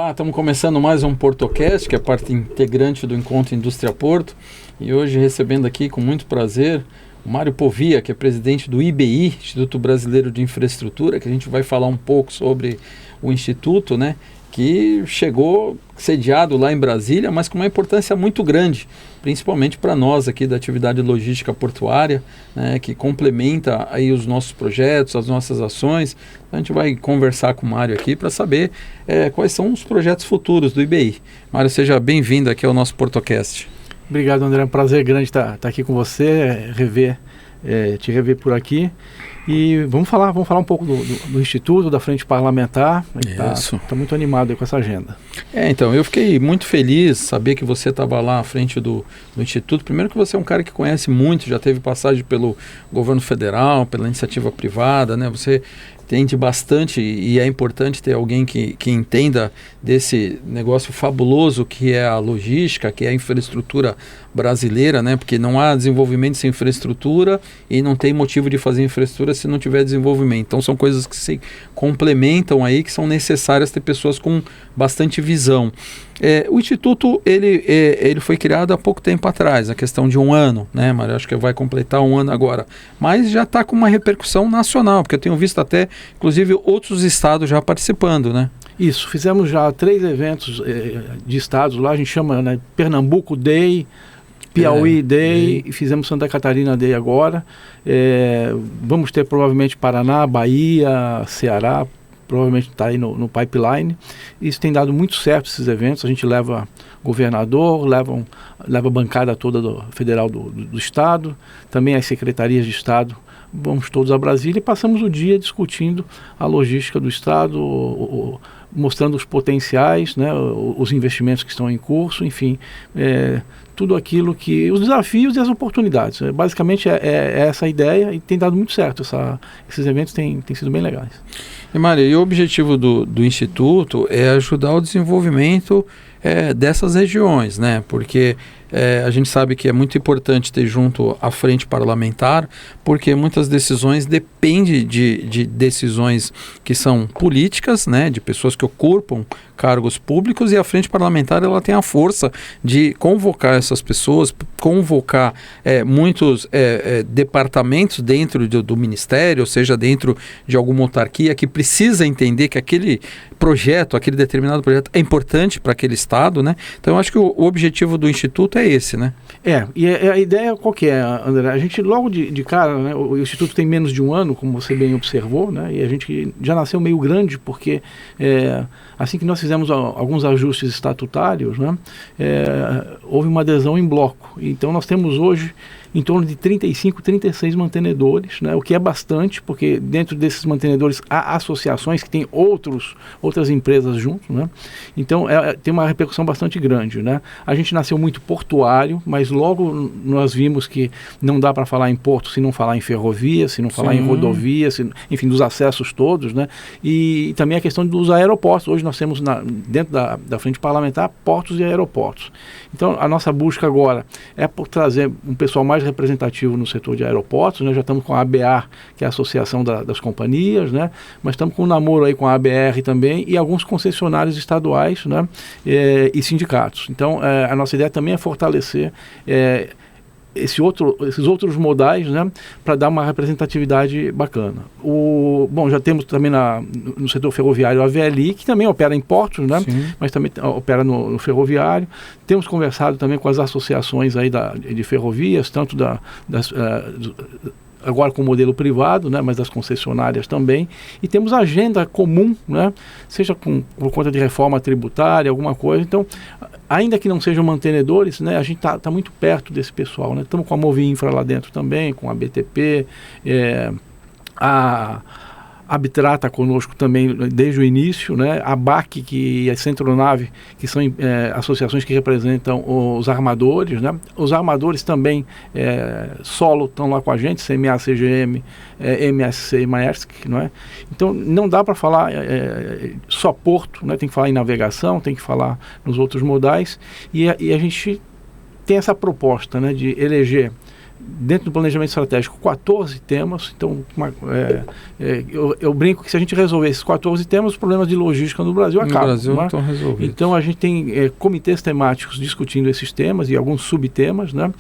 Olá, estamos começando mais um PortoCast, que é parte integrante do Encontro Indústria Porto, e hoje recebendo aqui com muito prazer o Mário Povia, que é presidente do IBI, Instituto Brasileiro de Infraestrutura, que a gente vai falar um pouco sobre o Instituto, né, que chegou sediado lá em Brasília, mas com uma importância muito grande, principalmente para nós aqui da atividade logística portuária, né, que complementa aí os nossos projetos, as nossas ações. A gente vai conversar com o Mário aqui para saber quais são os projetos futuros do IBI. Mário, seja bem-vindo aqui ao nosso PortoCast. Obrigado, André, é um prazer grande estar aqui com você, te rever por aqui. E vamos falar um pouco do Instituto, da Frente Parlamentar. Está muito animado aí com essa agenda. Então, eu fiquei muito feliz saber que você estava lá à frente do Instituto. Primeiro que você é um cara que conhece muito, já teve passagem pelo governo federal, pela iniciativa privada, né? Você entende bastante e é importante ter alguém que entenda desse negócio fabuloso que é a logística, que é a infraestrutura brasileira, né? Porque não há desenvolvimento sem infraestrutura e não tem motivo de fazer infraestrutura se não tiver desenvolvimento. Então são coisas que se complementam aí, que são necessárias ter pessoas com bastante visão. O Instituto ele foi criado há pouco tempo atrás, a questão de 1 ano, né, Mário? Acho que vai completar 1 ano agora, mas já está com uma repercussão nacional, porque eu tenho visto até, inclusive, outros estados já participando, né? Isso, fizemos já 3 eventos de estados lá, a gente chama, né, Pernambuco Day, Piauí Day, e fizemos Santa Catarina Day agora. Vamos ter provavelmente Paraná, Bahia, Ceará, provavelmente está aí no pipeline. Isso tem dado muito certo, esses eventos. A gente leva governador, leva a bancada toda federal do Estado, também as secretarias de Estado. Vamos todos a Brasília e passamos o dia discutindo a logística do Estado, mostrando os potenciais, né, os investimentos que estão em curso, enfim, tudo aquilo que... os desafios e as oportunidades. Basicamente é essa a ideia e tem dado muito certo. Esses eventos têm sido bem legais. E Mário, e o objetivo do Instituto é ajudar o desenvolvimento dessas regiões, né? Porque a gente sabe que é muito importante ter junto a frente parlamentar, porque muitas decisões dependem de decisões que são políticas, né? De pessoas que ocupam cargos públicos, e a frente parlamentar ela tem a força de convocar essas pessoas, convocar muitos departamentos dentro do ministério, ou seja, dentro de alguma autarquia que precisa entender que aquele projeto, aquele determinado projeto é importante para aquele estado, né? Então eu acho que o objetivo do Instituto é esse, né? E a ideia qual que é, André? A gente logo de cara, né, o Instituto tem menos de 1 ano, como você bem observou, né? E a gente já nasceu meio grande, porque assim que nós fizemos alguns ajustes estatutários, né, houve uma adesão em bloco. Então nós temos hoje em torno de 35, 36 mantenedores, né, o que é bastante, porque dentro desses mantenedores há associações que têm outras empresas junto, né? Então tem uma repercussão bastante grande, né? A gente nasceu muito portuário, mas logo nós vimos que não dá para falar em porto se não falar em ferrovia, se não falar em rodovia, enfim, dos acessos todos, né? E também a questão dos aeroportos. Hoje nós temos dentro da frente parlamentar portos e aeroportos. Então a nossa busca agora é por trazer um pessoal mais representativo no setor de aeroportos, né? Já estamos com a ABAR, que é a Associação das Companhias, né? Mas estamos com um namoro aí com a ABR também e alguns concessionários estaduais, né? E sindicatos. Então a nossa ideia também é fortalecer esses outros modais, né, para dar uma representatividade bacana. Já temos também no setor ferroviário a VLI, que também opera em portos, né, mas também opera no ferroviário. Temos conversado também com as associações aí de ferrovias, tanto agora com o modelo privado, né, mas das concessionárias também, e temos agenda comum, né, seja por conta de reforma tributária, alguma coisa. Então, ainda que não sejam mantenedores, né, a gente está muito perto desse pessoal, né? Estamos com a Movinfra lá dentro também, com a BTP, a Abtra está conosco também desde o início, né? A BAC e a Centronave, que são associações que representam os armadores, né? Os armadores também solo estão lá com a gente, CMA, CGM, MSC e Maersk, não é? Então não dá para falar só porto, né? Tem que falar em navegação, tem que falar nos outros modais, e a gente tem essa proposta, né, de eleger dentro do planejamento estratégico, 14 temas. Então, eu brinco que se a gente resolver esses 14 temas, os problemas de logística no Brasil acabam. No Brasil estão resolvidos. Então, a gente tem comitês temáticos discutindo esses temas e alguns subtemas, né?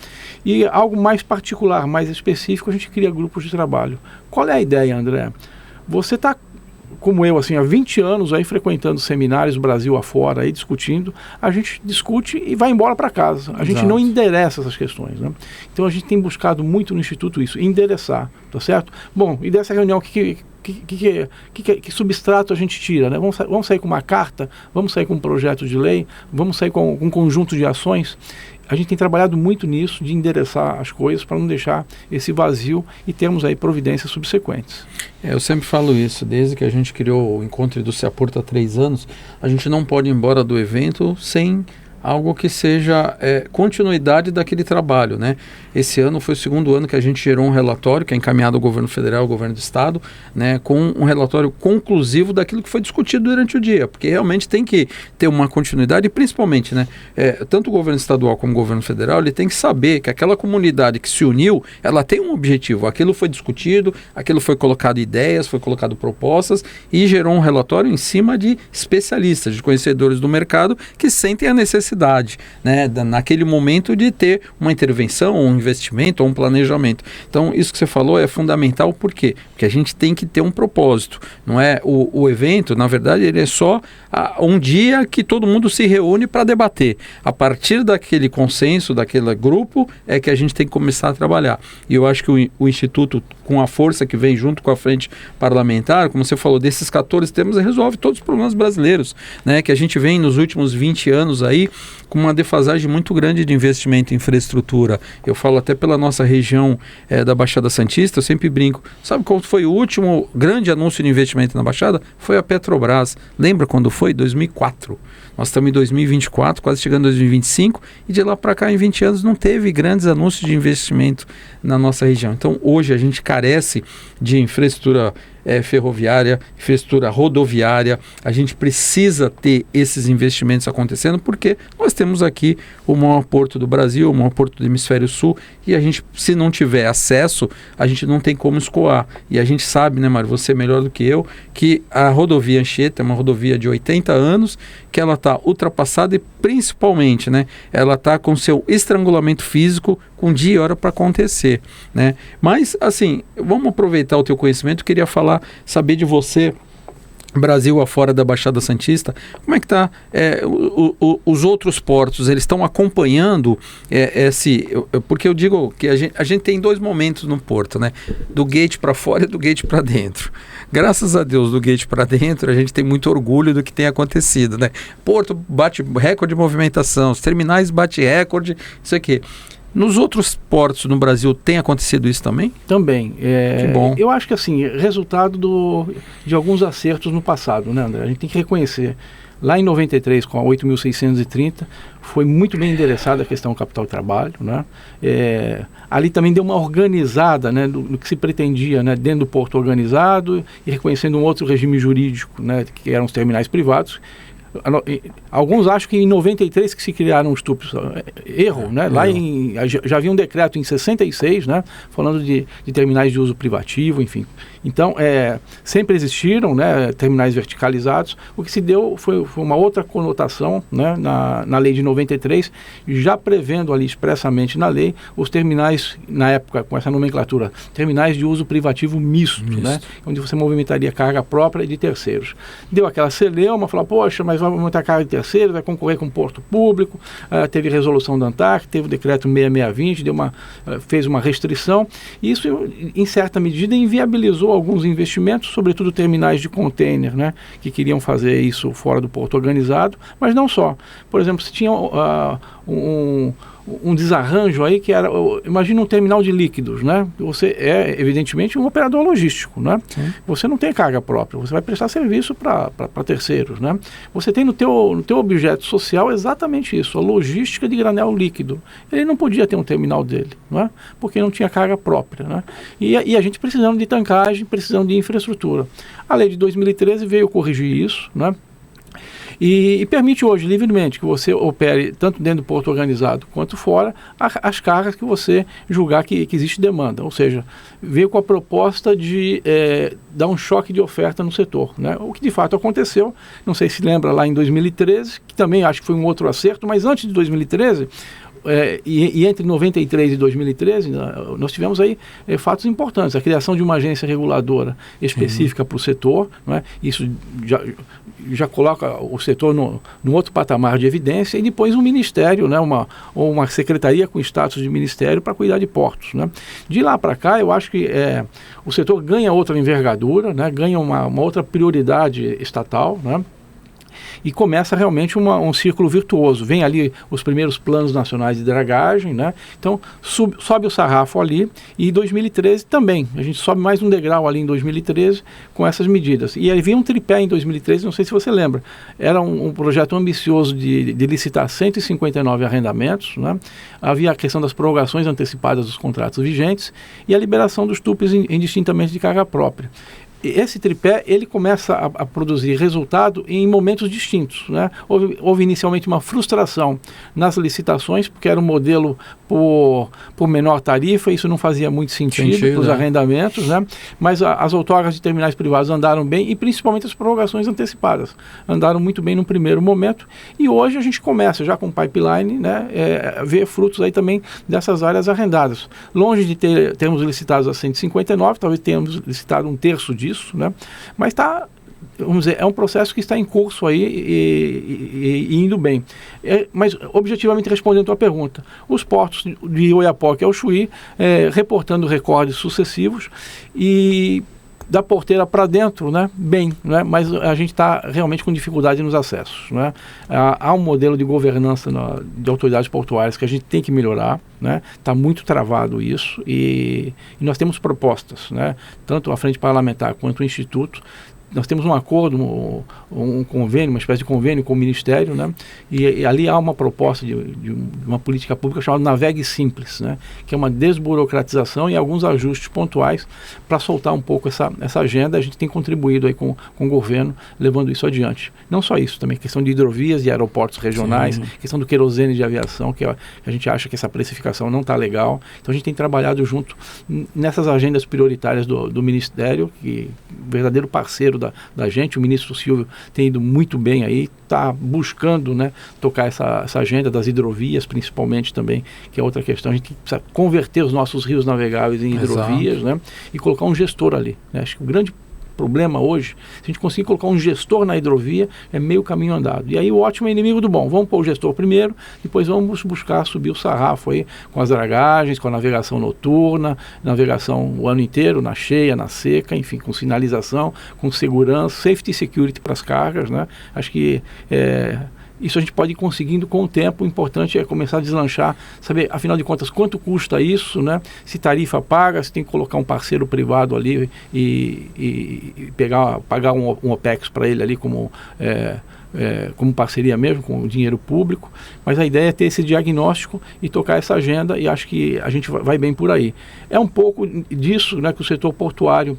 E algo mais particular, mais específico, a gente cria grupos de trabalho. Qual é a ideia, André? Você está, como eu, assim, há 20 anos aí frequentando seminários Brasil afora, aí discutindo, a gente discute e vai embora para casa. A gente não endereça essas questões, né? Então a gente tem buscado muito no Instituto isso, endereçar, tá certo? Bom, e dessa reunião, que substrato a gente tira, né? Vamos sair com uma carta, vamos sair com um projeto de lei, vamos sair com um conjunto de ações. A gente tem trabalhado muito nisso, de endereçar as coisas para não deixar esse vazio e termos aí providências subsequentes. Eu sempre falo isso, desde que a gente criou o Encontro do Seaport há 3 anos, a gente não pode ir embora do evento sem algo que seja continuidade daquele trabalho, né? Esse ano foi o 2º ano que a gente gerou um relatório que é encaminhado ao governo federal, ao governo do estado, né, com um relatório conclusivo daquilo que foi discutido durante o dia, porque realmente tem que ter uma continuidade e principalmente, né, tanto o governo estadual como o governo federal, ele tem que saber que aquela comunidade que se uniu, ela tem um objetivo, aquilo foi discutido, aquilo foi colocado ideias, foi colocado propostas e gerou um relatório em cima de especialistas, de conhecedores do mercado que sentem a necessidade, né, naquele momento de ter uma intervenção, um investimento ou um planejamento. Então, isso que você falou é fundamental, por quê? Porque a gente tem que ter um propósito, não é? O evento, na verdade, ele é só um dia que todo mundo se reúne para debater. A partir daquele consenso, daquele grupo, é que a gente tem que começar a trabalhar. E eu acho que o Instituto, com a força que vem junto com a frente parlamentar, como você falou, desses 14 temas, resolve todos os problemas brasileiros, né? Que a gente vem nos últimos 20 anos aí com uma defasagem muito grande de investimento em infraestrutura. Eu falo até pela nossa região da Baixada Santista, eu sempre brinco. Sabe qual foi o último grande anúncio de investimento na Baixada? Foi a Petrobras. Lembra quando foi? 2004. Nós estamos em 2024, quase chegando em 2025, e de lá para cá, em 20 anos, não teve grandes anúncios de investimento na nossa região. Então, hoje a gente carece de infraestrutura ferroviária, infraestrutura rodoviária. A gente precisa ter esses investimentos acontecendo porque nós temos aqui o maior porto do Brasil, o maior porto do Hemisfério Sul, e a gente, se não tiver acesso, a gente não tem como escoar. E a gente sabe, né, Mário, você melhor do que eu, que a rodovia Anchieta é uma rodovia de 80 anos, que ela está ultrapassada e principalmente, né, ela está com seu estrangulamento físico com dia e hora para acontecer, né? Mas, assim, vamos aproveitar o teu conhecimento, eu queria saber de você, Brasil afora da Baixada Santista, como é que está os outros portos, eles estão acompanhando porque eu digo que a gente tem 2 momentos no porto, né? Do gate para fora e do gate para dentro. Graças a Deus, do gate para dentro, a gente tem muito orgulho do que tem acontecido, né? Porto bate recorde de movimentação, os terminais bate recorde, isso aqui. Nos outros portos no Brasil tem acontecido isso também? Também. Que bom. Eu acho que, assim, resultado de alguns acertos no passado, né, André? A gente tem que reconhecer. Lá em 93, com a 8.630, foi muito bem endereçada a questão do capital e trabalho, né? Ali também deu uma organizada, né, do que se pretendia, né, dentro do porto organizado e reconhecendo um outro regime jurídico, né, que eram os terminais privados. Alguns acham que em 93 que se criaram os TUPs, erro, né? Lá já havia um decreto em 66, né? Falando de terminais de uso privativo, enfim. Então, sempre existiram, né, terminais verticalizados. O que se deu foi uma outra conotação, né, na lei de 93, já prevendo ali expressamente na lei os terminais, na época, com essa nomenclatura, terminais de uso privativo misto, né? Onde você movimentaria carga própria e de terceiros. Deu aquela celeuma, falou, poxa, mas vai aumentar a carga de terceiros, vai concorrer com o porto público, teve resolução da ANTAC, teve o decreto 6620, fez uma restrição. Isso, em certa medida, inviabilizou alguns investimentos, sobretudo terminais de container, né, que queriam fazer isso fora do porto organizado, mas não só. Por exemplo, se tinha um desarranjo aí que era, imagina um terminal de líquidos, né? Você é, evidentemente, um operador logístico, né? Sim. Você não tem carga própria, você vai prestar serviço para terceiros, né? Você tem no teu objeto social exatamente isso, a logística de granel líquido. Ele não podia ter um terminal dele, não é? Porque não tinha carga própria, né? E a gente precisando de tancagem, precisando de infraestrutura. A lei de 2013 veio corrigir isso, né? E permite hoje, livremente, que você opere tanto dentro do porto organizado quanto fora, as cargas que você julgar que existe demanda. Ou seja, veio com a proposta de dar um choque de oferta no setor, né? O que de fato aconteceu, não sei se lembra lá em 2013, que também acho que foi um outro acerto, mas antes de 2013... e entre 93 e 2013, nós tivemos aí fatos importantes. A criação de uma agência reguladora específica para o setor, né? Isso já coloca o setor num outro patamar de evidência, e depois um ministério, né? uma secretaria com status de ministério para cuidar de portos, né? De lá para cá, eu acho que o setor ganha outra envergadura, né? Ganha uma outra prioridade estatal, né? E começa realmente um círculo virtuoso. Vem ali os primeiros planos nacionais de dragagem, né? Então sobe o sarrafo ali, e em 2013 também. A gente sobe mais um degrau ali em 2013 com essas medidas. E aí veio um tripé em 2013, não sei se você lembra. Era um projeto ambicioso de licitar 159 arrendamentos, né? Havia a questão das prorrogações antecipadas dos contratos vigentes e a liberação dos tupes indistintamente de carga própria. Esse tripé, ele começa a produzir resultado em momentos distintos, né? Houve inicialmente uma frustração nas licitações, porque era um modelo por menor tarifa, isso não fazia muito sentido para os arrendamentos, né? Mas as outorgas de terminais privados andaram bem, e principalmente as prorrogações antecipadas andaram muito bem no primeiro momento, e hoje a gente começa já com pipeline, né? Ver frutos aí também dessas áreas arrendadas. Longe de termos licitados a 159, talvez tenhamos licitado um terço disso, né? Mas vamos dizer, é um processo que está em curso aí e indo bem. Mas, objetivamente, respondendo a tua pergunta, os portos de Oiapoque ao Chuí, reportando recordes sucessivos, e da porteira para dentro, né, bem, né, mas a gente está realmente com dificuldade nos acessos, né? Há um modelo de governança de autoridades portuárias que a gente tem que melhorar, né? Está muito travado isso, e nós temos propostas, né? Tanto a Frente Parlamentar quanto o Instituto. Nós temos um acordo, um convênio, uma espécie de convênio com o Ministério, né? E ali há uma proposta de uma política pública chamada Navegue Simples, né? Que é uma desburocratização e alguns ajustes pontuais para soltar um pouco essa agenda. A gente tem contribuído aí com o governo, levando isso adiante. Não só isso, também questão de hidrovias e aeroportos regionais, questão do querosene de aviação, que a gente acha que essa precificação não está legal. Então a gente tem trabalhado junto nessas agendas prioritárias do Ministério, que verdadeiro parceiro da gente. O ministro Silvio tem ido muito bem aí, está buscando, né, tocar essa agenda das hidrovias, principalmente também, que é outra questão. A gente precisa converter os nossos rios navegáveis em hidrovias, né, e colocar um gestor ali, né? Acho que o grande problema hoje, se a gente conseguir colocar um gestor na hidrovia, é meio caminho andado. E aí o ótimo é inimigo do bom. Vamos pôr o gestor primeiro, depois vamos buscar subir o sarrafo aí com as dragagens, com a navegação noturna, navegação o ano inteiro, na cheia, na seca, enfim, com sinalização, com segurança, safety e security para as cargas, né? Acho que isso a gente pode ir conseguindo com o tempo. O importante é começar a deslanchar, saber, afinal de contas, quanto custa isso, né? Se tarifa paga, se tem que colocar um parceiro privado ali e pagar um OPEX para ele ali como parceria mesmo, com o dinheiro público. Mas a ideia é ter esse diagnóstico e tocar essa agenda, e acho que a gente vai bem por aí. É um pouco disso, né, que o setor portuário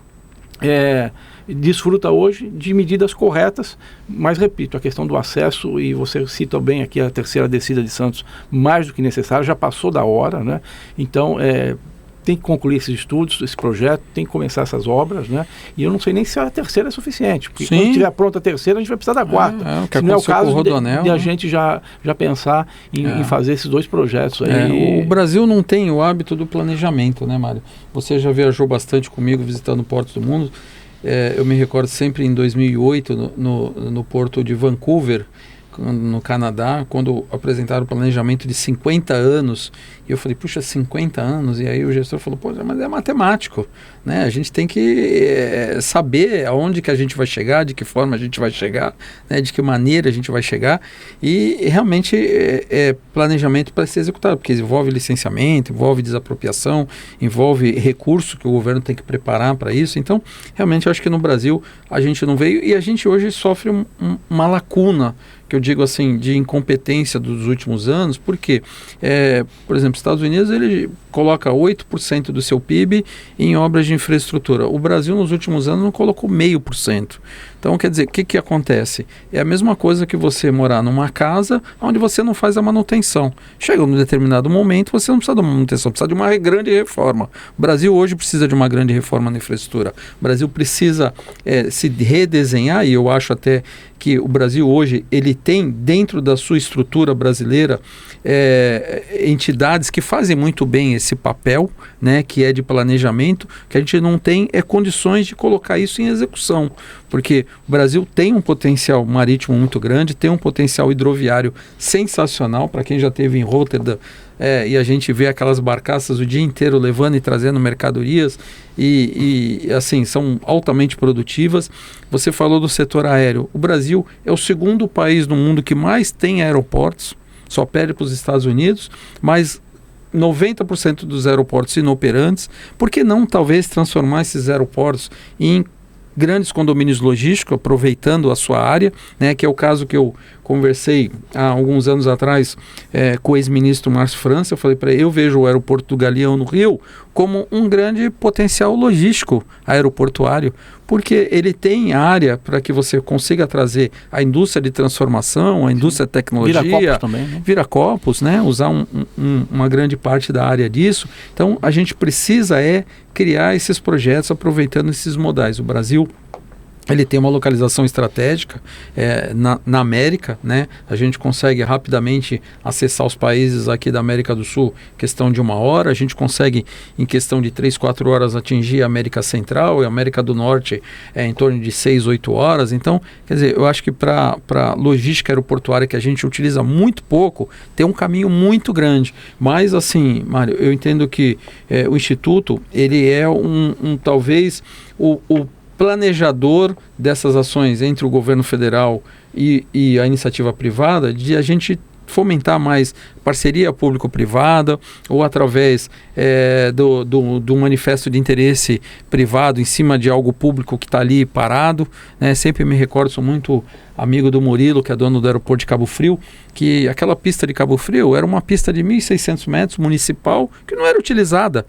desfruta hoje, de medidas corretas, mas repito, a questão do acesso, e você cita bem aqui a terceira descida de Santos, mais do que necessário, já passou da hora, né? Então tem que concluir esses estudos, esse projeto, tem que começar essas obras, né? E eu não sei nem se a terceira é suficiente, porque quando estiver pronta a terceira, a gente vai precisar da quarta. Se não é o caso de a gente já pensar em fazer esses dois projetos aí. O Brasil não tem o hábito do planejamento, né, Mário? Você já viajou bastante comigo visitando portos do mundo. Eu me recordo sempre em 2008, no porto de Vancouver, no Canadá, quando apresentaram o planejamento de 50 anos, e eu falei, puxa, 50 anos? E aí o gestor falou, pô, mas é matemático, né? A gente tem que saber aonde que a gente vai chegar, de que forma a gente vai chegar, né? De que maneira a gente vai chegar, e realmente planejamento para ser executado, porque envolve licenciamento, envolve desapropriação, envolve recurso que o governo tem que preparar para isso. Então, realmente, eu acho que no Brasil a gente não veio, e a gente hoje sofre uma lacuna, que eu digo assim, de incompetência dos últimos anos, porque, por exemplo, os Estados Unidos, ele coloca 8% do seu PIB em obras de infraestrutura. O Brasil, nos últimos anos, não colocou 0,5%. Então, quer dizer, o que acontece? É a mesma coisa que você morar numa casa onde você não faz a manutenção. Chega num determinado momento, você não precisa de uma manutenção, precisa de uma grande reforma. O Brasil hoje precisa de uma grande reforma na infraestrutura. O Brasil precisa se redesenhar, e eu acho até que o Brasil hoje, ele tem dentro da sua estrutura brasileira entidades que fazem muito bem esse papel, né, que é de planejamento. Que a gente não tem condições de colocar isso em execução, porque o Brasil tem um potencial marítimo muito grande, tem um potencial hidroviário sensacional. Para quem já esteve em Rotterdam, e a gente vê aquelas barcaças o dia inteiro levando e trazendo mercadorias e assim, são altamente produtivas. Você falou do setor aéreo. O Brasil é o segundo país no mundo que mais tem aeroportos, só perde para os Estados Unidos, mas 90% dos aeroportos inoperantes. Por que não talvez transformar esses aeroportos em grandes condomínios logísticos, aproveitando a sua área, né, que é o caso que eu conversei há alguns anos atrás com o ex-ministro Márcio França. Eu falei para ele, eu vejo o aeroporto do Galeão no Rio como um grande potencial logístico aeroportuário, porque ele tem área para que você consiga trazer a indústria de transformação, a indústria de tecnologia, Viracopos também, né? Viracopos, né? Usar uma grande parte da área disso. Então, a gente precisa criar esses projetos aproveitando esses modais. O Brasil, ele tem uma localização estratégica na América, né? A gente consegue rapidamente acessar os países aqui da América do Sul em questão de 1 hora, a gente consegue em questão de 3, 4 horas atingir a América Central e a América do Norte em torno de 6, 8 horas. Então, quer dizer, eu acho que para logística aeroportuária, que a gente utiliza muito pouco, tem um caminho muito grande. Mas assim, Mário, eu entendo que o Instituto, ele é talvez o planejador dessas ações entre o governo federal e a iniciativa privada, de a gente fomentar mais parceria público-privada, ou através do manifesto de interesse privado em cima de algo público que está ali parado, né? Sempre me recordo, sou muito amigo do Murilo, que é dono do aeroporto de Cabo Frio, que aquela pista de Cabo Frio era uma pista de 1.600 metros, municipal, que não era utilizada.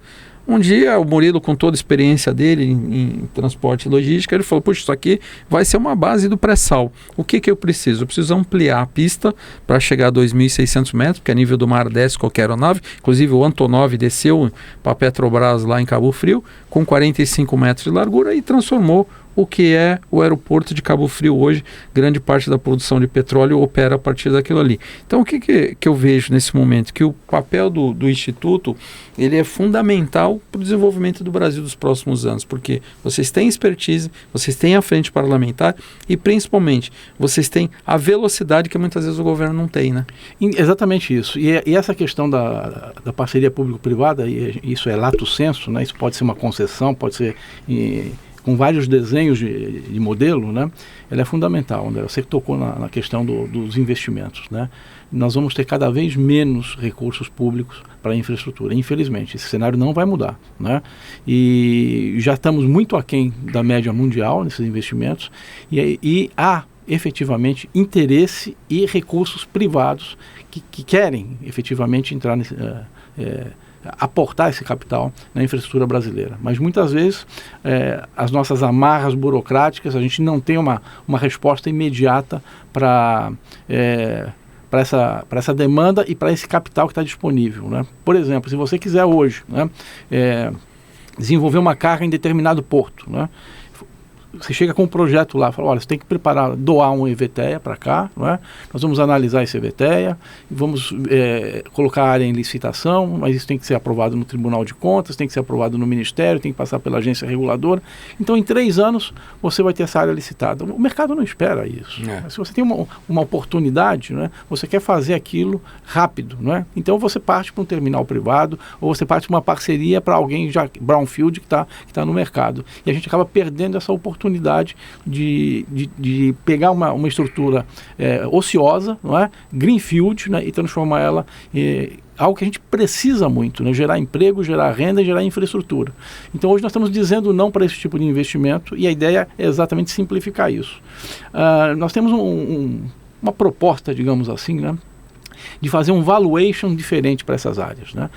Um dia o Murilo, com toda a experiência dele em transporte e logística, ele falou, puxa, isso aqui vai ser uma base do pré-sal. O que eu preciso? Eu preciso ampliar a pista para chegar a 2.600 metros, porque a nível do mar desce qualquer aeronave. Inclusive o Antonov desceu para a Petrobras lá em Cabo Frio, com 45 metros de largura, e transformou o que é o aeroporto de Cabo Frio hoje. Grande parte da produção de petróleo opera a partir daquilo ali. Então, o que eu vejo nesse momento? Que o papel do Instituto, ele é fundamental para o desenvolvimento do Brasil dos próximos anos, porque vocês têm expertise, vocês têm a frente parlamentar e, principalmente, vocês têm a velocidade que muitas vezes o governo não tem, né? Exatamente isso. E essa questão da parceria público-privada, isso é lato sensu, né? Isso pode ser uma concessão, pode ser com vários desenhos de modelo, né? Ela é fundamental, né? Você tocou na questão dos investimentos, né? Nós vamos ter cada vez menos recursos públicos para a infraestrutura. Infelizmente, esse cenário não vai mudar, né? E já estamos muito aquém da média mundial nesses investimentos, e há efetivamente interesse e recursos privados que querem efetivamente entrar nesse... aportar esse capital na infraestrutura brasileira. Mas muitas vezes as nossas amarras burocráticas, a gente não tem uma resposta imediata para essa demanda e para esse capital que está disponível, né? Por exemplo, se você quiser hoje, né, desenvolver uma carga em determinado porto, né? Você chega com um projeto lá, fala, olha, você tem que doar um EVTEA para cá, não é? Nós vamos analisar esse EVTEA, vamos colocar a área em licitação, mas isso tem que ser aprovado no Tribunal de Contas, tem que ser aprovado no Ministério, tem que passar pela agência reguladora. Então, em 3 anos, você vai ter essa área licitada. O mercado não espera isso. Se você tem uma oportunidade, não é? Você quer fazer aquilo rápido, não é? Então, você parte para um terminal privado, ou você parte para uma parceria para alguém já brownfield que tá no mercado. E a gente acaba perdendo essa oportunidade de pegar uma estrutura ociosa, não é? Greenfield, né? E transformar ela em algo que a gente precisa muito, né? Gerar emprego, gerar renda e gerar infraestrutura. Então hoje nós estamos dizendo não para esse tipo de investimento, e a ideia é exatamente simplificar isso. Nós temos uma proposta, digamos assim, né? de fazer um valuation diferente para essas áreas, né?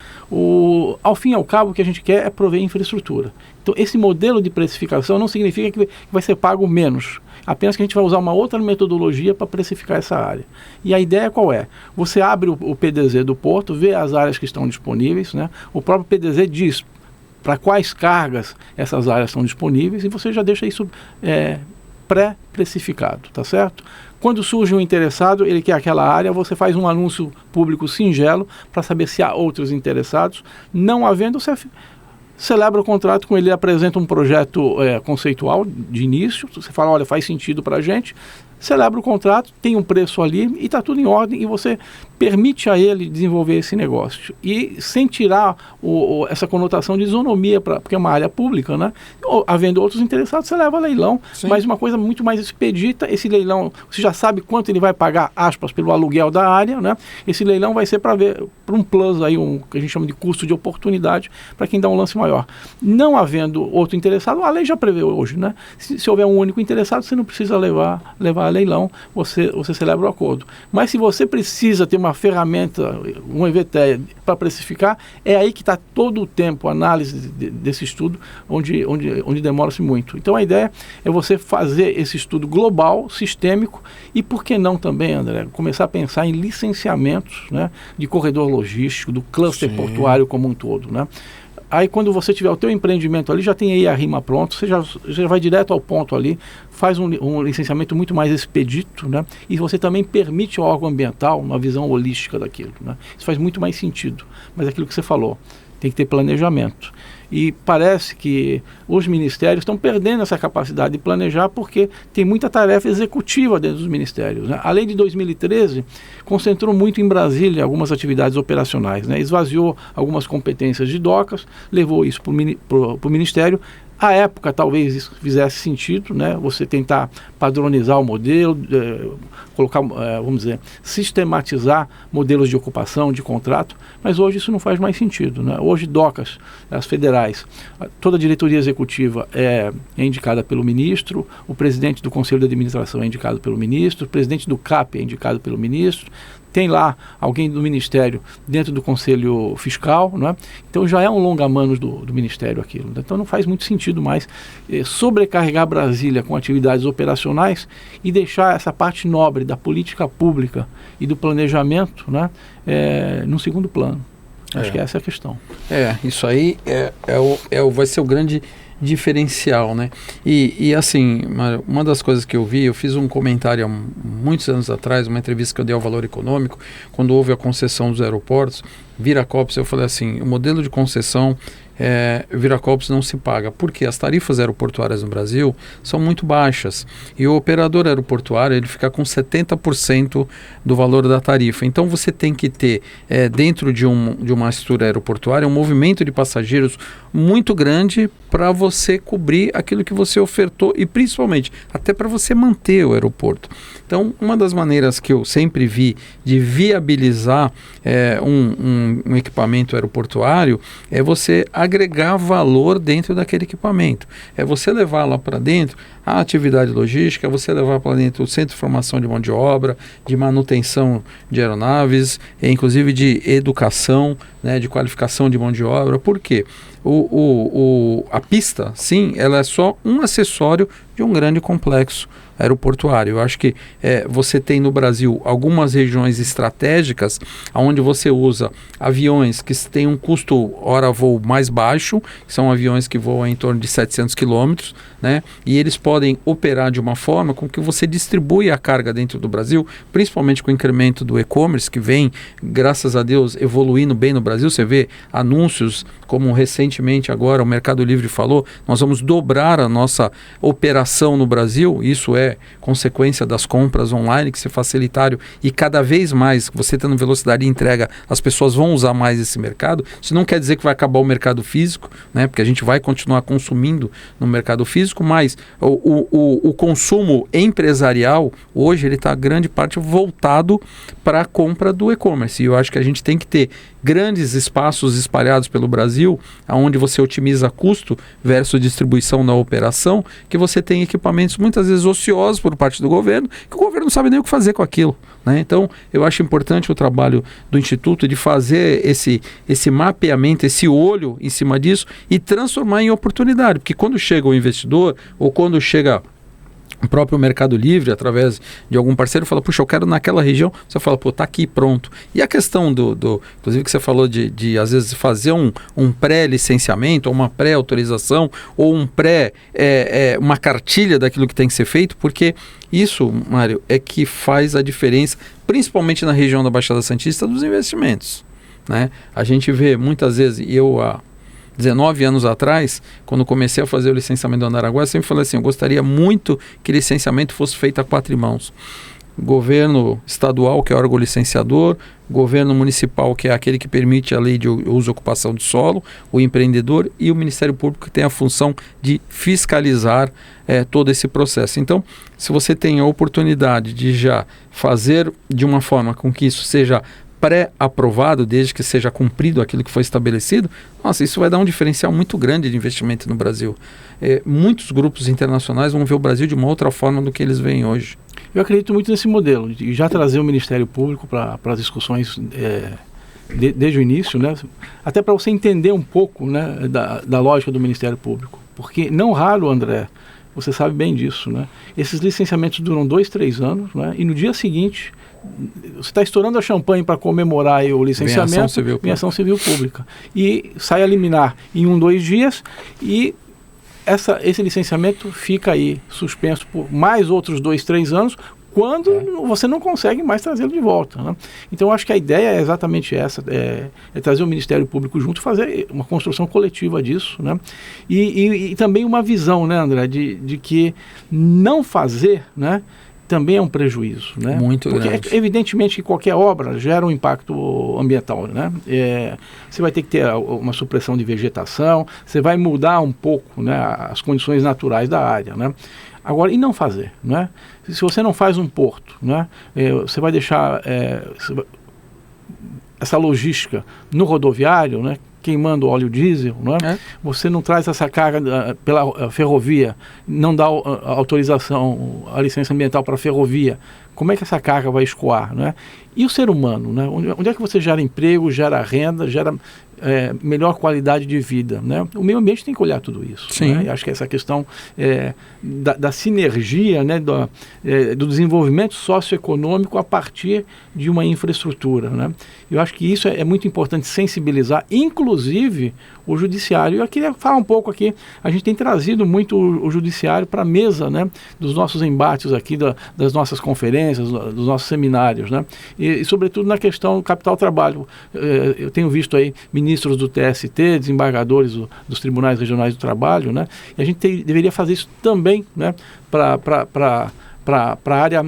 Ao fim e ao cabo, o que a gente quer é prover infraestrutura. Então, esse modelo de precificação não significa que vai ser pago menos, apenas que a gente vai usar uma outra metodologia para precificar essa área. E a ideia qual é? Você abre o PDZ do porto, vê as áreas que estão disponíveis, né? O próprio PDZ diz para quais cargas essas áreas estão disponíveis e você já deixa isso pré-precificado, tá certo? Quando surge um interessado, ele quer aquela área, você faz um anúncio público singelo para saber se há outros interessados. Não havendo, você celebra o contrato com ele, apresenta um projeto conceitual de início, você fala, olha, faz sentido para a gente, celebra o contrato, tem um preço ali e está tudo em ordem e você permite a ele desenvolver esse negócio. E sem tirar essa conotação de isonomia, porque é uma área pública, né? Havendo outros interessados, você leva a leilão, Sim. mas uma coisa muito mais expedita, esse leilão, você já sabe quanto ele vai pagar, aspas, pelo aluguel da área, né? Esse leilão vai ser para um plus aí, que a gente chama de custo de oportunidade, para quem dá um lance maior. Não havendo outro interessado, a lei já prevê hoje, né? Se houver um único interessado, você não precisa levar a leilão, você celebra o acordo. Mas se você precisa ter uma ferramenta, um EVTE para precificar, é aí que está todo o tempo a análise desse estudo, onde demora-se muito. Então a ideia é você fazer esse estudo global, sistêmico, e por que não também, André, começar a pensar em licenciamentos, né, de corredor logístico, do cluster Sim. portuário como um todo, né? Aí quando você tiver o teu empreendimento ali, já tem aí a rima pronto, você já vai direto ao ponto ali, faz um licenciamento muito mais expedito, né? E você também permite ao órgão ambiental uma visão holística daquilo, né? Isso faz muito mais sentido. Mas é aquilo que você falou, tem que ter planejamento. E parece que os ministérios estão perdendo essa capacidade de planejar porque tem muita tarefa executiva dentro dos ministérios, né? A lei de 2013 concentrou muito em Brasília algumas atividades operacionais, né? Esvaziou algumas competências de docas, levou isso para o Ministério. À época, talvez isso fizesse sentido, né? Você tentar padronizar o modelo, colocar, vamos dizer, sistematizar modelos de ocupação, de contrato, mas hoje isso não faz mais sentido, né? Hoje, docas, as federais, toda a diretoria executiva é indicada pelo ministro, o presidente do Conselho de Administração é indicado pelo ministro, o presidente do CAP é indicado pelo ministro, tem lá alguém do Ministério dentro do Conselho Fiscal, não é? Então já é um longa-manos do Ministério aquilo. Então não faz muito sentido mais sobrecarregar Brasília com atividades operacionais e deixar essa parte nobre da política pública e do planejamento, né, no segundo plano. Acho que essa é a questão. Isso aí vai ser o grande diferencial, né? E assim, uma das coisas que eu fiz um comentário há muitos anos atrás, uma entrevista que eu dei ao Valor Econômico, quando houve a concessão dos aeroportos, Viracopos, eu falei assim, o modelo de concessão Viracopos não se paga, porque as tarifas aeroportuárias no Brasil são muito baixas e o operador aeroportuário ele fica com 70% do valor da tarifa. Então você tem que ter dentro de uma estrutura aeroportuária um movimento de passageiros muito grande para você cobrir aquilo que você ofertou e principalmente até para você manter o aeroporto. Então uma das maneiras que eu sempre vi de viabilizar um equipamento aeroportuário é você agregar valor dentro daquele equipamento. É você levar lá para dentro a atividade logística, é você levar para dentro o centro de formação de mão de obra, de manutenção de aeronaves, inclusive de educação, né, de qualificação de mão de obra. Por quê? A pista, sim, ela é só um acessório de um grande complexo aeroportuário. Eu acho que você tem no Brasil algumas regiões estratégicas onde você usa aviões que têm um custo hora-voo mais baixo, que são aviões que voam em torno de 700 quilômetros, né? E eles podem operar de uma forma com que você distribui a carga dentro do Brasil, principalmente com o incremento do e-commerce, que vem, graças a Deus, evoluindo bem no Brasil. Você vê anúncios, como recentemente agora o Mercado Livre falou, nós vamos dobrar a nossa operação no Brasil. Isso é consequência das compras online, que se facilitaram, e cada vez mais, você tendo velocidade de entrega, as pessoas vão usar mais esse mercado. Isso não quer dizer que vai acabar o mercado físico, né? Porque a gente vai continuar consumindo no mercado físico, mas o consumo empresarial, hoje, ele está grande parte voltado para a compra do e-commerce. E eu acho que a gente tem que ter grandes espaços espalhados pelo Brasil, onde você otimiza custo versus distribuição na operação, que você tem equipamentos muitas vezes ociosos por parte do governo, que o governo não sabe nem o que fazer com aquilo, né? Então, eu acho importante o trabalho do Instituto de fazer esse mapeamento, esse olho em cima disso e transformar em oportunidade, porque quando chega o investidor ou quando chega o próprio Mercado Livre, através de algum parceiro, fala, puxa, eu quero naquela região, você fala, pô, tá aqui, pronto. E a questão inclusive que você falou de às vezes fazer um pré-licenciamento, ou uma pré-autorização, ou uma cartilha daquilo que tem que ser feito, porque isso, Mário, é que faz a diferença, principalmente na região da Baixada Santista, dos investimentos, né? A gente vê muitas vezes, e eu há 19 anos atrás, quando comecei a fazer o licenciamento do Andaraguá, eu sempre falei assim, eu gostaria muito que o licenciamento fosse feito a 4 mãos. Governo estadual, que é o órgão licenciador, governo municipal, que é aquele que permite a lei de uso e ocupação de solo, o empreendedor, e o Ministério Público, que tem a função de fiscalizar todo esse processo. Então, se você tem a oportunidade de já fazer de uma forma com que isso seja pré-aprovado, desde que seja cumprido aquilo que foi estabelecido, nossa, isso vai dar um diferencial muito grande de investimento no Brasil. Muitos grupos internacionais vão ver o Brasil de uma outra forma do que eles veem hoje. Eu acredito muito nesse modelo, de já trazer o Ministério Público para as discussões desde o início, né? Até para você entender um pouco, né, da lógica do Ministério Público. Porque não raro, André, você sabe bem disso, né? Esses licenciamentos duram 2, 3 anos, né? E no dia seguinte você está estourando a champanhe para comemorar o licenciamento, vem ação civil pública. E sai a liminar em 1, 2 dias e esse licenciamento fica aí suspenso por mais outros 2, 3 anos, quando você não consegue mais trazê-lo de volta, né? Então, eu acho que a ideia é exatamente essa, é trazer o Ministério Público junto, fazer uma construção coletiva disso, né? E também uma visão, né, André, de que não fazer, né, também é um prejuízo, né? Muito porque grande. Evidentemente que qualquer obra gera um impacto ambiental, né? Você vai ter que ter uma supressão de vegetação, você vai mudar um pouco, né, as condições naturais da área, né? Agora, e não fazer, né? Se você não faz um porto, né, você vai deixar essa logística no rodoviário, né, queimando óleo diesel, né? Você não traz essa carga pela ferrovia, não dá autorização, a licença ambiental para a ferrovia. Como é que essa carga vai escoar, né? E o ser humano, né? Onde é que você gera emprego, gera renda, gera melhor qualidade de vida, né? O meio ambiente tem que olhar tudo isso. Sim. Né? Acho que essa questão da sinergia, né? Do desenvolvimento socioeconômico a partir de uma infraestrutura, né? Eu acho que isso é muito importante sensibilizar, inclusive o judiciário. Eu queria falar um pouco aqui, a gente tem trazido muito o judiciário para a mesa, né, dos nossos embates aqui, das nossas conferências, dos nossos seminários, né, e sobretudo na questão do capital-trabalho. Eu tenho visto aí ministros do TST, desembargadores dos tribunais regionais do trabalho, né, e a gente deveria fazer isso também, né, para a área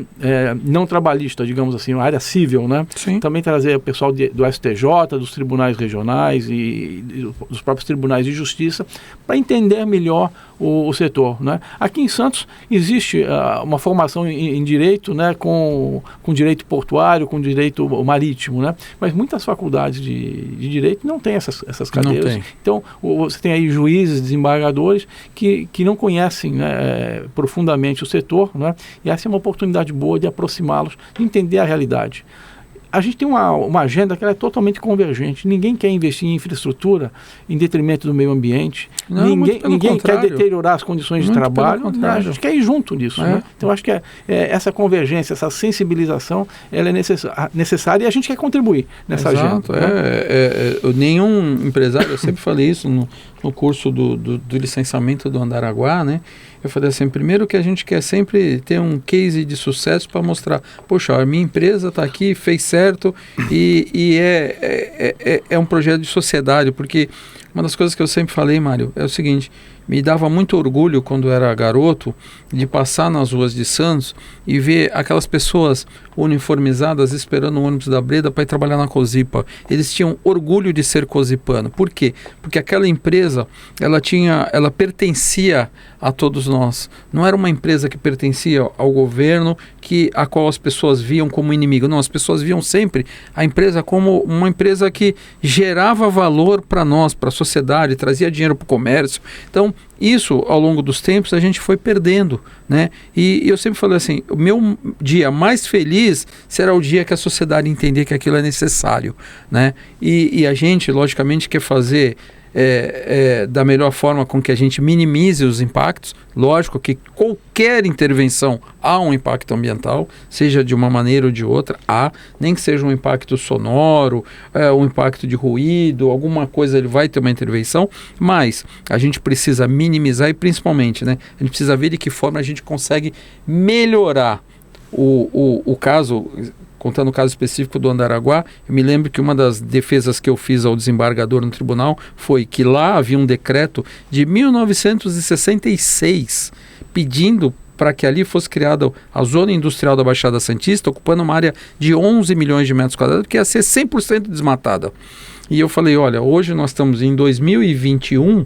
não trabalhista, digamos assim, a área civil, né? Sim. Também trazer o pessoal do STJ, dos tribunais regionais e dos próprios tribunais de justiça para entender melhor o setor, né? Aqui em Santos existe uma formação em direito, né, com direito portuário, com direito marítimo, né? Mas muitas faculdades de direito não têm essas cadeiras. Não tem. Então, você tem aí juízes, desembargadores que não conhecem, né, profundamente o setor, né? E essa é uma oportunidade boa de aproximá-los, de entender a realidade. A gente tem uma agenda que ela é totalmente convergente. Ninguém quer investir em infraestrutura em detrimento do meio ambiente. Não, ninguém quer deteriorar as condições de trabalho. A gente quer ir junto disso. Né? Então, acho que essa convergência, essa sensibilização, ela é necessária e a gente quer contribuir nessa Exato, agenda. Né? Nenhum empresário, eu sempre falei isso no curso do licenciamento do Andaraguá, né? Eu falei assim, primeiro que a gente quer sempre ter um case de sucesso para mostrar, poxa, a minha empresa está aqui, fez certo e é um projeto de sociedade, porque uma das coisas que eu sempre falei, Mário, é o seguinte, me dava muito orgulho quando era garoto de passar nas ruas de Santos e ver aquelas pessoas uniformizadas esperando o ônibus da Breda para ir trabalhar na Cosipa. Eles tinham orgulho de ser cosipano. Por quê? Porque aquela empresa, ela pertencia a todos nós. Não era uma empresa que pertencia ao governo, a qual as pessoas viam como inimigo. Não, as pessoas viam sempre a empresa como uma empresa que gerava valor para nós, para a sociedade, trazia dinheiro para o comércio. Então, isso, ao longo dos tempos, a gente foi perdendo, né? E eu sempre falei assim, o meu dia mais feliz será o dia que a sociedade entender que aquilo é necessário, né? E a gente, logicamente, quer fazer da melhor forma com que a gente minimize os impactos. Lógico que qualquer intervenção há um impacto ambiental, seja de uma maneira ou de outra, nem que seja um impacto sonoro, um impacto de ruído, alguma coisa ele vai ter uma intervenção, mas a gente precisa minimizar e principalmente, né, a gente precisa ver de que forma a gente consegue melhorar o caso. Contando o caso específico do Andaraguá, eu me lembro que uma das defesas que eu fiz ao desembargador no tribunal foi que lá havia um decreto de 1966 pedindo para que ali fosse criada a zona industrial da Baixada Santista, ocupando uma área de 11 milhões de metros quadrados, que ia ser 100% desmatada. E eu falei, olha, hoje nós estamos em 2021,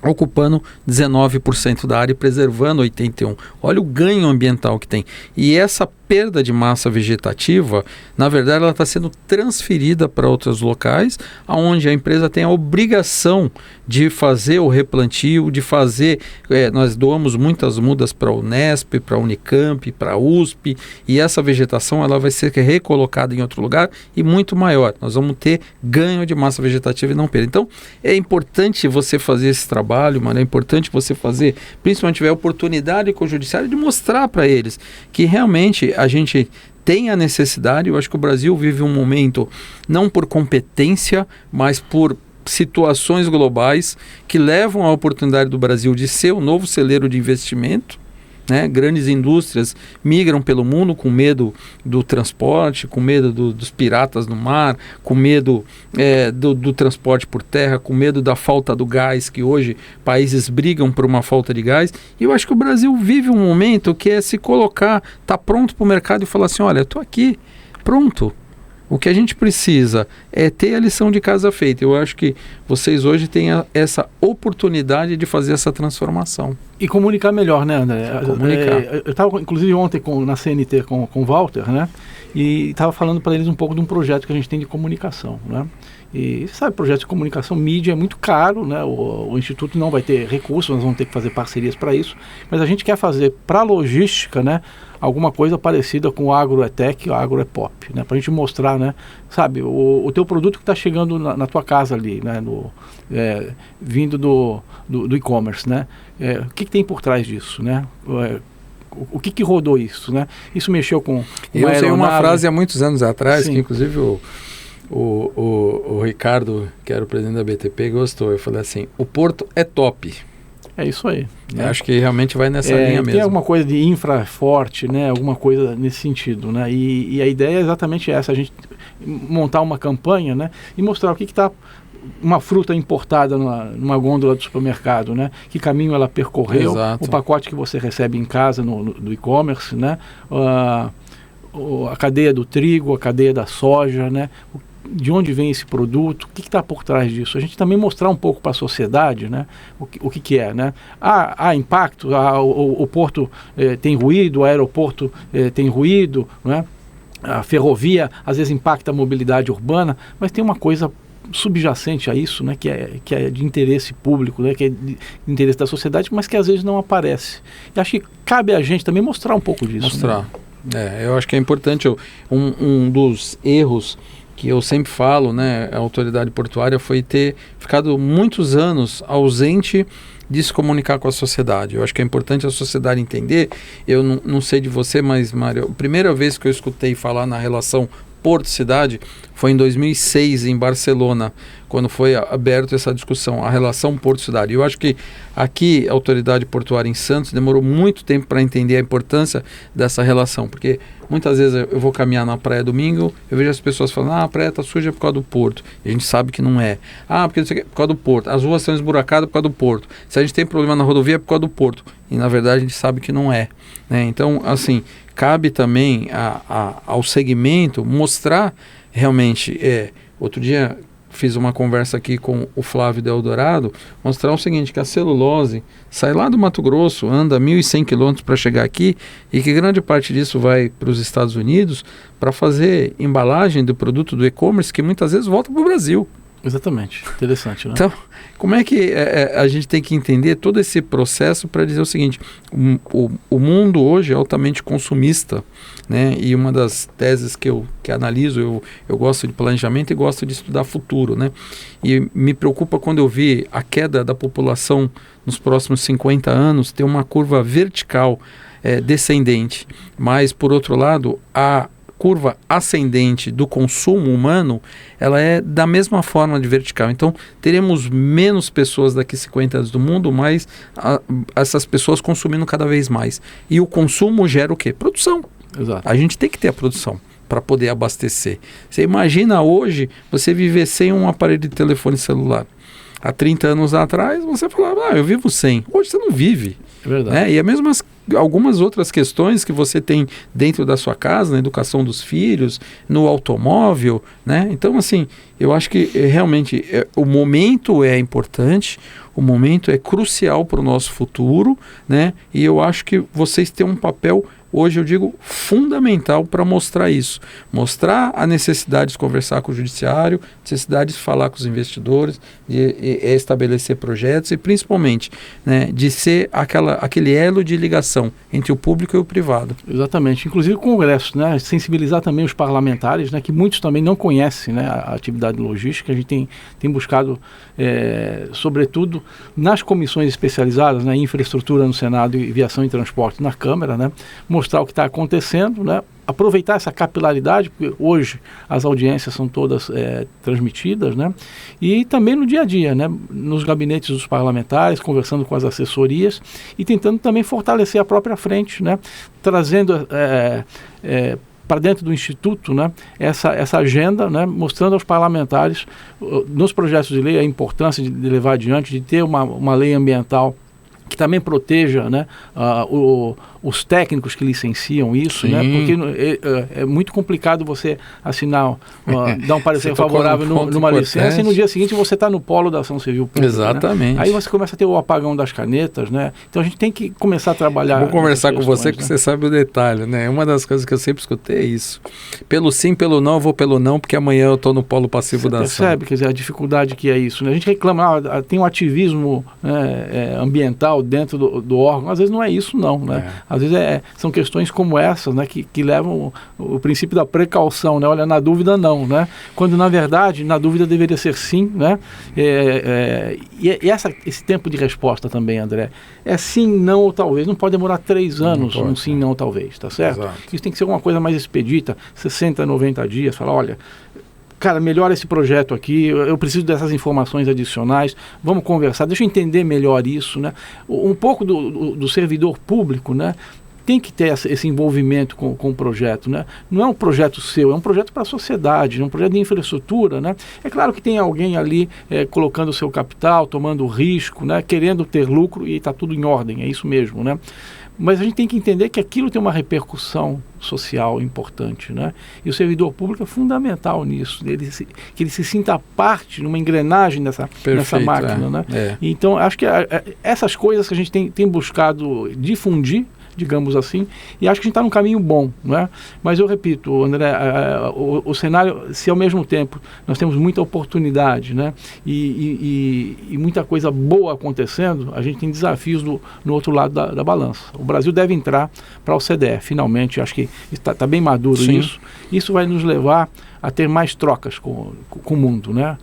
ocupando 19% da área e preservando 81%. Olha o ganho ambiental que tem. E essa perda de massa vegetativa, na verdade, ela está sendo transferida para outros locais, onde a empresa tem a obrigação de fazer o replantio, de fazer... nós doamos muitas mudas para a Unesp, para a Unicamp, para a USP, e essa vegetação ela vai ser recolocada em outro lugar e muito maior. Nós vamos ter ganho de massa vegetativa e não perda. Então, é importante você fazer esse trabalho, mano, é importante você fazer, principalmente se tiver oportunidade com o judiciário, de mostrar para eles que realmente a gente tem a necessidade. Eu acho que o Brasil vive um momento, não por competência, mas por situações globais que levam à oportunidade do Brasil de ser o novo celeiro de investimento, né? Grandes indústrias migram pelo mundo com medo do transporte, com medo dos piratas no mar, com medo do transporte por terra, com medo da falta do gás, que hoje países brigam por uma falta de gás. E eu acho que o Brasil vive um momento que é se colocar, tá pronto para o mercado e falar assim, olha, eu estou aqui, pronto. O que a gente precisa é ter a lição de casa feita. Eu acho que vocês hoje têm essa oportunidade de fazer essa transformação. E comunicar melhor, né, André? Comunicar. Eu estava, inclusive, ontem na CNT com o Walter, né? E estava falando para eles um pouco de um projeto que a gente tem de comunicação, né? E sabe, projeto de comunicação, mídia é muito caro, né? O Instituto não vai ter recursos, nós vamos ter que fazer parcerias para isso, mas a gente quer fazer para a logística, né, alguma coisa parecida com o AgroEtec, o AgroEpop, né, para a gente mostrar, né, sabe, o teu produto que está chegando na tua casa ali, né, vindo do e-commerce, né, o que tem por trás disso, né? O que rodou isso, né? Isso mexeu com eu usei uma frase há muitos anos atrás, sim, que inclusive o Ricardo, que era o presidente da BTP, gostou. Eu falei assim, o porto é top. É isso aí. Né? Acho que realmente vai nessa linha mesmo. Tem alguma coisa de infra forte, né? Alguma coisa nesse sentido, né? E a ideia é exatamente essa, a gente montar uma campanha, né? E mostrar o que está uma fruta importada numa gôndola do supermercado, né? Que caminho ela percorreu, exato, o pacote que você recebe em casa do e-commerce, né? A cadeia do trigo, a cadeia da soja, né? De onde vem esse produto, o que está por trás disso. A gente também mostrar um pouco para a sociedade, né, o que é, né? Há impacto, o porto tem ruído, o aeroporto tem ruído, né? A ferrovia às vezes impacta a mobilidade urbana, mas tem uma coisa subjacente a isso, né, que é de interesse público, né, que é de interesse da sociedade, mas que às vezes não aparece. E acho que cabe a gente também mostrar um pouco disso. Mostrar. Né? Eu acho que é importante. Um dos erros que eu sempre falo, né, a autoridade portuária foi ter ficado muitos anos ausente de se comunicar com a sociedade. Eu acho que é importante a sociedade entender. Eu não sei de você, mas, Mário, a primeira vez que eu escutei falar na relação Porto-Cidade foi em 2006, em Barcelona, quando foi aberta essa discussão, a relação porto-cidade. Eu acho que aqui a autoridade portuária em Santos demorou muito tempo para entender a importância dessa relação, porque muitas vezes eu vou caminhar na praia domingo, eu vejo as pessoas falando, a praia está suja por causa do porto. E a gente sabe que não é. Porque isso aqui é por causa do porto. As ruas são esburacadas por causa do porto. Se a gente tem problema na rodovia é por causa do porto. E na verdade a gente sabe que não é, né? Então, assim, cabe também ao segmento mostrar realmente. Outro dia fiz uma conversa aqui com o Flávio de Eldorado, mostrar o seguinte, que a celulose sai lá do Mato Grosso, anda 1.100 quilômetros para chegar aqui, e que grande parte disso vai para os Estados Unidos para fazer embalagem do produto do e-commerce, que muitas vezes volta para o Brasil. Exatamente, interessante, né? Então, como é que a gente tem que entender todo esse processo para dizer o seguinte, o mundo hoje é altamente consumista, né? E uma das teses que analiso, eu gosto de planejamento e gosto de estudar futuro, né? E me preocupa quando eu vi a queda da população nos próximos 50 anos ter uma curva vertical descendente, mas por outro lado, a curva ascendente do consumo humano, ela é da mesma forma de vertical. Então, teremos menos pessoas daqui a 50 anos do mundo, mas essas pessoas consumindo cada vez mais. E o consumo gera o quê? Produção. Exato. A gente tem que ter a produção para poder abastecer. Você imagina hoje você viver sem um aparelho de telefone celular. Há 30 anos atrás, você falava, eu vivo sem. Hoje você não vive. É verdade. E algumas outras questões que você tem dentro da sua casa, na educação dos filhos, no automóvel, né? Então, assim, eu acho que realmente o momento é importante, o momento é crucial para o nosso futuro, né? E eu acho que vocês têm um papel, hoje eu digo, fundamental para mostrar isso. Mostrar a necessidade de conversar com o judiciário, necessidade de falar com os investidores, de estabelecer projetos e principalmente, né, de ser aquele elo de ligação entre o público e o privado. Exatamente. Inclusive o Congresso, né? Sensibilizar também os parlamentares, né? Que muitos também não conhecem, né, a atividade logística. A gente tem buscado, sobretudo, nas comissões especializadas, né, em infraestrutura no Senado e viação e transporte na Câmara, né, mostrar o que está acontecendo, né, aproveitar essa capilaridade, porque hoje as audiências são todas transmitidas, né, e também no dia a dia, né, nos gabinetes dos parlamentares, conversando com as assessorias e tentando também fortalecer a própria frente, né, trazendo para dentro do Instituto, né, essa agenda, né, mostrando aos parlamentares nos projetos de lei a importância de levar adiante, de ter uma lei ambiental que também proteja, né, os técnicos que licenciam isso, né, porque é muito complicado você assinar, dar um parecer favorável numa licença e no dia seguinte você está no polo da ação civil pública. Exatamente. Né? Aí você começa a ter o apagão das canetas, né? Então a gente tem que começar a trabalhar. Vou conversar com você, né? que você sabe o detalhe, né? Uma das coisas que eu sempre escutei é isso. Pelo sim, pelo não, eu vou pelo não, porque amanhã eu estou no polo passivo da ação. Percebe, quer dizer, a dificuldade que é isso, né? A gente reclama, tem um ativismo, né, ambiental dentro do órgão, às vezes não é isso não, né? Às vezes são questões como essas, né, que levam o princípio da precaução, né? Olha, na dúvida não, né? Quando na verdade, na dúvida deveria ser sim, né? E esse tempo de resposta também, André, é sim, não ou talvez, não pode demorar 3 anos, um sim, não ou talvez, tá certo? Exato. Isso tem que ser uma coisa mais expedita, 60, 90 dias, falar, olha, cara, melhora esse projeto aqui, eu preciso dessas informações adicionais, vamos conversar, deixa eu entender melhor isso, né? Um pouco do servidor público, né? Tem que ter esse envolvimento com o projeto, né? Não é um projeto seu, é um projeto para a sociedade, é um projeto de infraestrutura, né? É claro que tem alguém ali colocando o seu capital, tomando risco, né? Querendo ter lucro e está tudo em ordem, é isso mesmo, né? Mas a gente tem que entender que aquilo tem uma repercussão social importante, né? E o servidor público é fundamental nisso, que ele se sinta parte numa engrenagem nessa máquina, né? Então, acho que essas coisas que a gente tem buscado difundir, digamos assim, e acho que a gente está num caminho bom, né? Mas eu repito, André, o cenário, se ao mesmo tempo nós temos muita oportunidade, né, e muita coisa boa acontecendo, a gente tem desafios no outro lado da balança. O Brasil deve entrar para a OCDE, finalmente, acho que está bem maduro. Sim. Isso vai nos levar a ter mais trocas com o mundo, né?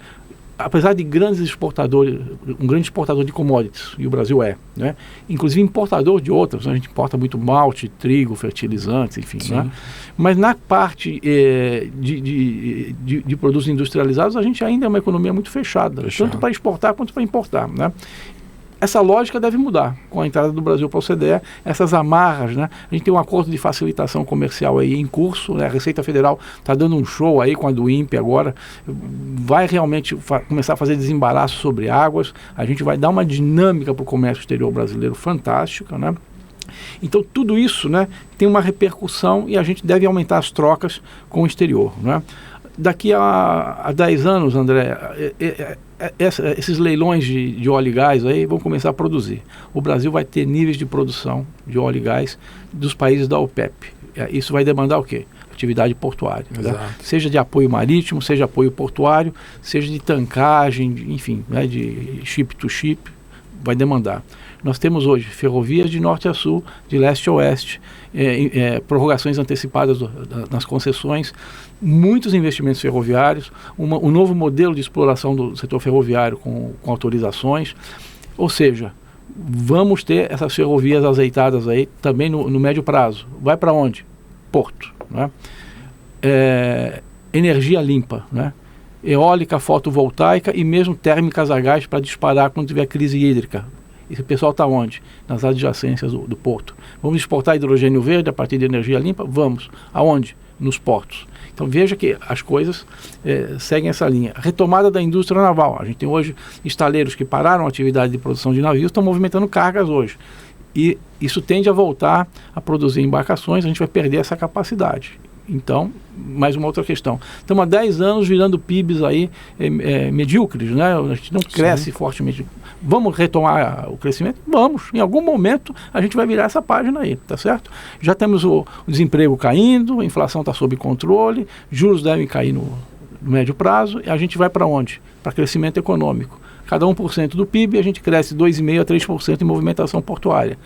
apesar de grandes exportadores, um grande exportador de commodities, e o Brasil é, né? Inclusive importador de outras, né? A gente importa muito malte, trigo, fertilizantes, enfim, né? Mas na parte de produtos industrializados, a gente ainda é uma economia muito fechada. Tanto para exportar quanto para importar, né? Essa lógica deve mudar com a entrada do Brasil para a OCDE, essas amarras, né? A gente tem um acordo de facilitação comercial aí em curso, né? A Receita Federal está dando um show aí com a do INPE agora, vai realmente começar a fazer desembaraço sobre águas, a gente vai dar uma dinâmica para o comércio exterior brasileiro fantástica, né? Então tudo isso, né, tem uma repercussão e a gente deve aumentar as trocas com o exterior, né? Daqui a 10 anos, André, esses leilões de óleo e gás aí vão começar a produzir. O Brasil vai ter níveis de produção de óleo e gás dos países da OPEP. Isso vai demandar o quê? Atividade portuária. Né? Seja de apoio marítimo, seja apoio portuário, seja de tankagem, enfim, né, de ship to ship, vai demandar. Nós temos hoje ferrovias de norte a sul, de leste a oeste, prorrogações antecipadas nas concessões, muitos investimentos ferroviários, um novo modelo de exploração do setor ferroviário com autorizações, ou seja, vamos ter essas ferrovias azeitadas aí também no médio prazo. Vai para onde? Porto. Né? Energia limpa, né? Eólica, fotovoltaica e mesmo térmicas a gás para disparar quando tiver crise hídrica. Esse pessoal está onde? Nas adjacências do porto. Vamos exportar hidrogênio verde a partir de energia limpa? Vamos. Aonde? Nos portos. Então veja que as coisas seguem essa linha. Retomada da indústria naval. A gente tem hoje estaleiros que pararam a atividade de produção de navios, estão movimentando cargas hoje. E isso tende a voltar a produzir embarcações, a gente vai perder essa capacidade. Então, mais uma outra questão. Estamos há 10 anos virando PIBs aí medíocres, né? A gente não cresce fortemente. Vamos retomar o crescimento? Vamos. Em algum momento a gente vai virar essa página aí, tá certo? Já temos o desemprego caindo, a inflação está sob controle, juros devem cair no médio prazo, e a gente vai para onde? Para crescimento econômico. Cada 1% do PIB, a gente cresce 2,5% a 3% em movimentação portuária.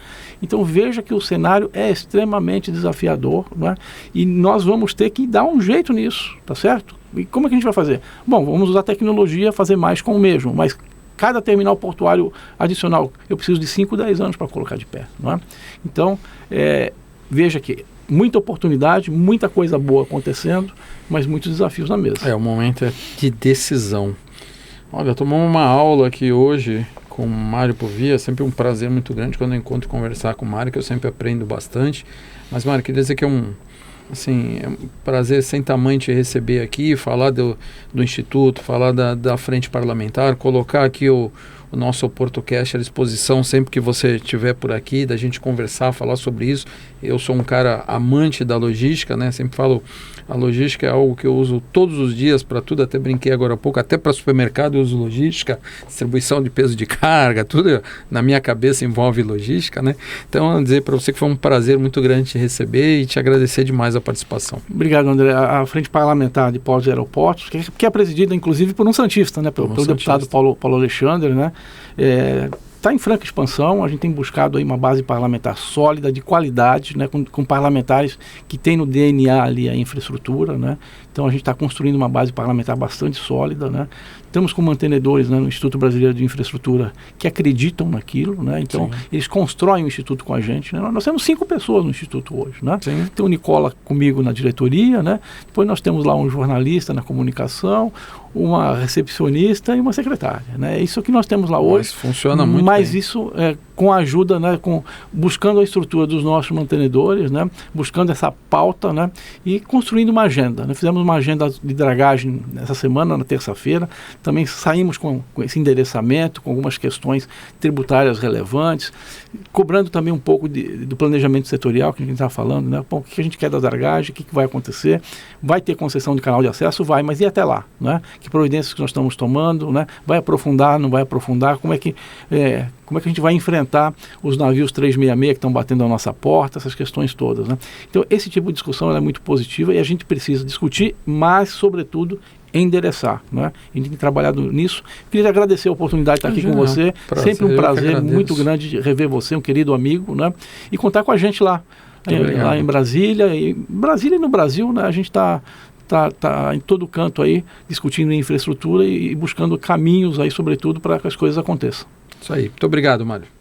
Então veja que o cenário é extremamente desafiador, né? E nós vamos ter que dar um jeito nisso, tá certo? E como é que a gente vai fazer? Bom, vamos usar tecnologia, fazer mais com o mesmo, mas cada terminal portuário adicional, eu preciso de 5, 10 anos para colocar de pé, não é? Então, veja que muita oportunidade, muita coisa boa acontecendo, mas muitos desafios na mesa. O momento é de decisão. Olha, tomamos uma aula aqui hoje com o Mário Povia, sempre um prazer muito grande quando eu encontro e conversar com o Mário, que eu sempre aprendo bastante. Mas, Mário, queria dizer que é um prazer sem tamanho te receber aqui, falar do Instituto, falar da frente parlamentar, colocar aqui o nosso PortoCast à disposição sempre que você estiver por aqui, da gente conversar, falar sobre isso. Eu sou um cara amante da logística, né? Sempre falo, a logística é algo que eu uso todos os dias para tudo, até brinquei agora há pouco, até para supermercado eu uso logística, distribuição de peso de carga, tudo na minha cabeça envolve logística, né? Então, eu vou dizer para você que foi um prazer muito grande te receber e te agradecer demais a participação. Obrigado, André. A Frente Parlamentar de Portos e Aeroportos, que é presidida, inclusive, por um santista, né? Pelo deputado Paulo Alexandre, né? Está em franca expansão, a gente tem buscado aí uma base parlamentar sólida, de qualidade, né, com parlamentares que têm no DNA ali a infraestrutura, né? Então a gente está construindo uma base parlamentar bastante sólida, né? Estamos com mantenedores, né, no Instituto Brasileiro de Infraestrutura que acreditam naquilo, né? Então eles constroem o Instituto com a gente, né? Nós temos 5 pessoas no Instituto hoje, né? Tem o Nicola comigo na diretoria, né? Depois nós temos lá um jornalista na comunicação, uma recepcionista e uma secretária, né? É isso que nós temos lá hoje. Mas funciona muito Mas bem. Isso com a ajuda, né, buscando a estrutura dos nossos mantenedores, né? Buscando essa pauta, né? E construindo uma agenda, né? Fizemos uma agenda de dragagem essa semana, na terça-feira. Também saímos com esse endereçamento, com algumas questões tributárias relevantes, cobrando também um pouco do planejamento setorial que a gente está falando, né? Bom, o que a gente quer da dragagem, o que vai acontecer? Vai ter concessão de canal de acesso? Vai, mas e até lá, né? Que providências que nós estamos tomando, né? Vai aprofundar, não vai aprofundar? Como é que a gente vai enfrentar os navios 366 que estão batendo a nossa porta, essas questões todas, né? Então, esse tipo de discussão ela é muito positiva e a gente precisa discutir, mas, sobretudo, endereçar, né? A gente tem trabalhado nisso. Queria agradecer a oportunidade de estar aqui com você. Sempre um prazer muito grande de rever você, um querido amigo, né? E contar com a gente lá em Brasília. Brasília e no Brasil, né? A gente está tá em todo canto aí, discutindo infraestrutura e buscando caminhos aí, sobretudo, para que as coisas aconteçam. Isso aí. Muito obrigado, Mário.